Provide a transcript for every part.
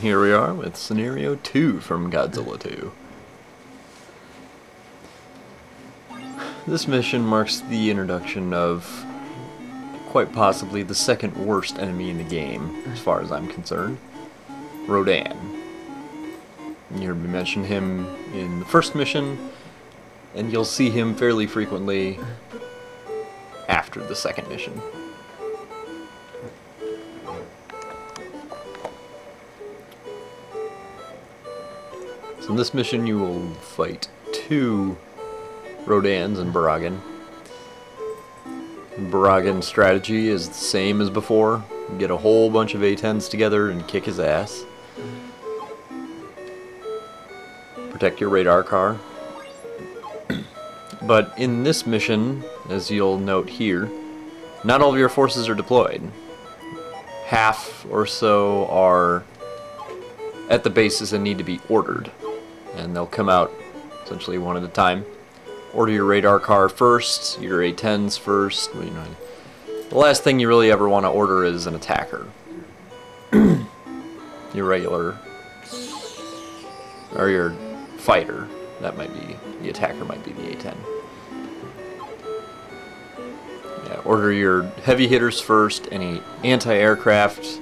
here we are with Scenario 2 from Godzilla 2. This mission marks the introduction of quite possibly the second worst enemy in the game, as far as I'm concerned, Rodan. You heard me mention him in the first mission, and you'll see him fairly frequently after the second mission. So in this mission you will fight two Rodans and Baragan. Baragan's strategy is the same as before. Get a whole bunch of A-10s together and kick his ass. Protect your radar car. But in this mission, as you'll note here, not all of your forces are deployed. Half or so are at the bases and need to be ordered. And they'll come out essentially one at a time. Order your radar car first, your A-10s first. You know, the last thing you really ever want to order is an attacker. Your regular, or your fighter. That might be, the attacker might be the A-10. Yeah, order your heavy hitters first, any anti-aircraft,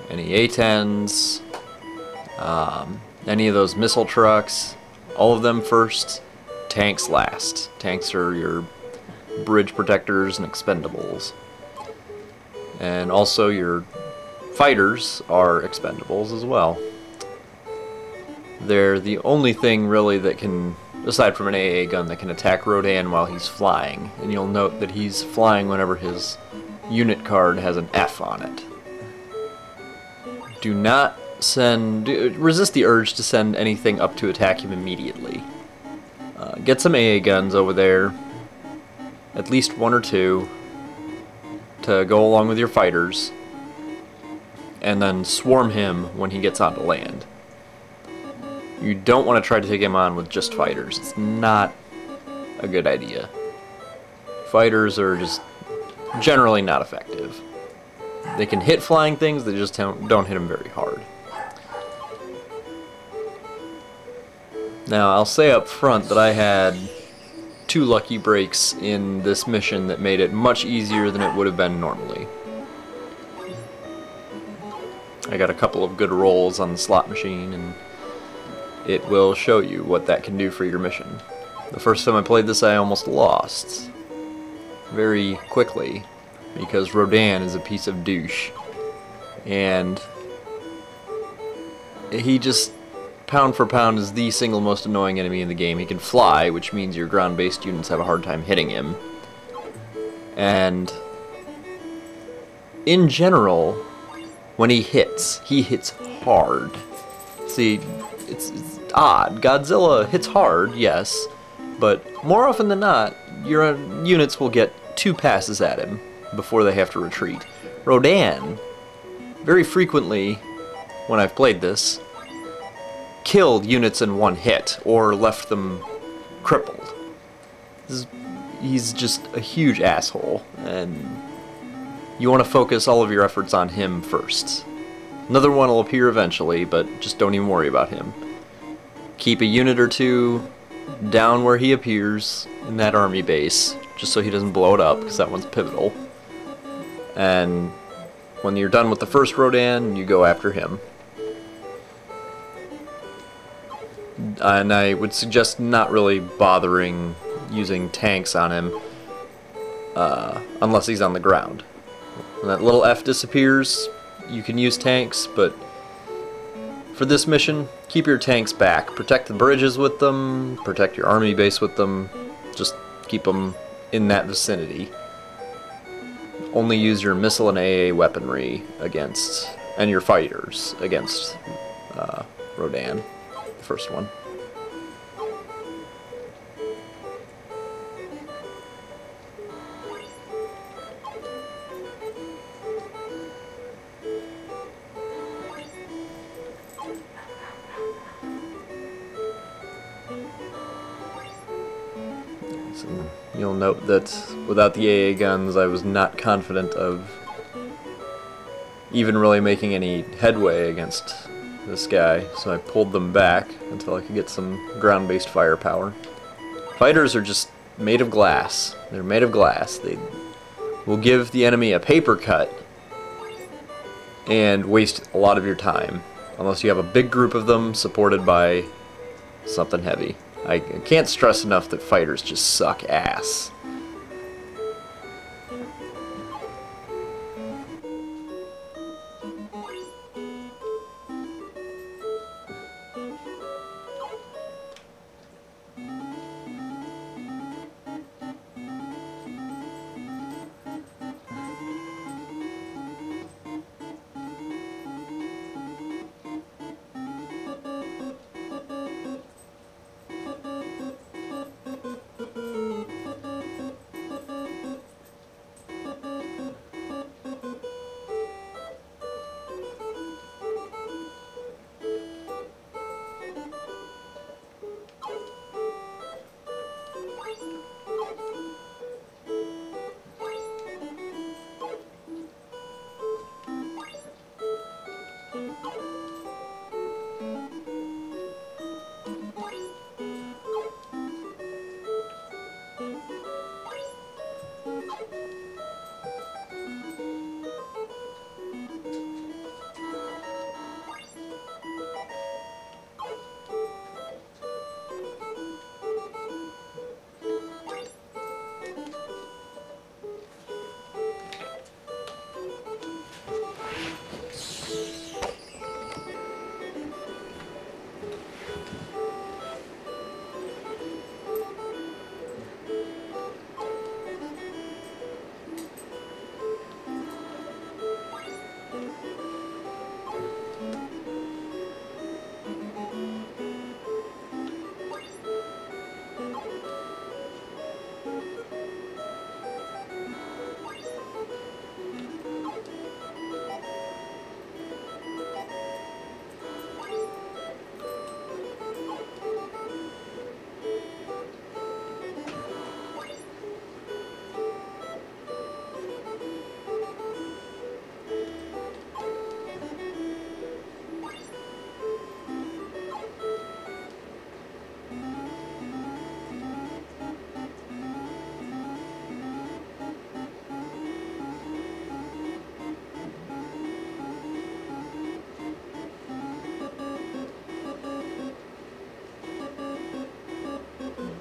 any A-10s, any of those missile trucks, all of them first, tanks last. Tanks are your bridge protectors and expendables. And also your fighters are expendables as well. They're the only thing really that can, aside from an AA gun, that can attack Rodan while he's flying. And you'll note that he's flying whenever his unit card has an F on it. Do not resist the urge to send anything up to attack him immediately. Get some AA guns over there, at least one or two, to go along with your fighters, and then swarm him when he gets onto land. You don't want to try to take him on with just fighters. It's not a good idea. Fighters are just generally not effective. They can hit flying things, they just don't hit them very hard. Now, I'll say up front that I had 2 lucky breaks in this mission that made it much easier than it would have been normally. I got a couple of good rolls on the slot machine, and it will show you what that can do for your mission. The first time I played this, I almost lost very quickly because Rodan is a piece of douche, and he just, pound for pound, is the single most annoying enemy in the game. He can fly, which means your ground-based units have a hard time hitting him. And in general, when he hits hard. See, it's odd. Godzilla hits hard, yes, but more often than not, your units will get 2 passes at him before they have to retreat. Rodan, very frequently, when I've played this, killed units in 1 hit, or left them crippled. He's just a huge asshole, and you want to focus all of your efforts on him first. Another one will appear eventually, but just don't even worry about him. Keep a unit or 2 down where he appears in that army base, just so he doesn't blow it up, because that one's pivotal. And when you're done with the first Rodan, you go after him. And I would suggest not really bothering using tanks on him unless he's on the ground. When that little F disappears, you can use tanks, but for this mission, keep your tanks back. Protect the bridges with them, protect your army base with them, just keep them in that vicinity. Only use your missile and AA weaponry against, and your fighters against Rodan. First one. So you'll note that without the AA guns, I was not confident of even really making any headway against this guy, so I pulled them back until I could get some ground-based firepower. Fighters are just made of glass. They're made of glass. They will give the enemy a paper cut and waste a lot of your time, unless you have a big group of them supported by something heavy. I can't stress enough that fighters just suck ass.